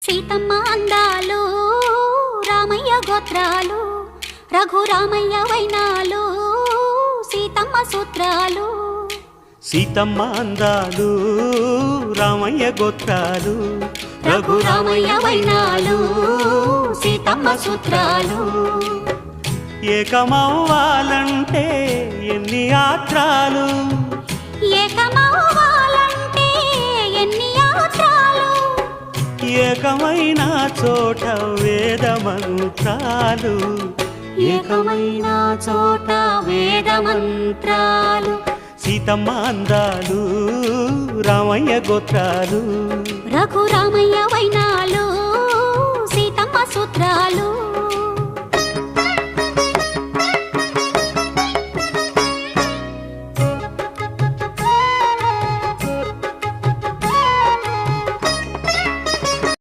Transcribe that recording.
సీతమ్మ అందాలు రామయ్య గోత్రాలు రఘురామయ్య వైనాలు సీతమ్మ సూత్రాలు. సీతమ్మ అందాలు రామయ్య గోత్రాలు రఘురామయ్య వైనాలు సీతమ్మ సూత్రాలు. ఏకమవ్వాలంటే ఎన్ని యాత్రాలు, ఏకమవ్వాలంటే ఎన్ని యాత్రాలు, ఏకమైన చోట వేద మంత్రాలు, ఏకమైన చోట వేద మంత్రాలు. సీతమ్మ అందాలు రామయ్య గోత్రాలు రఘురామయ్య వైనాలు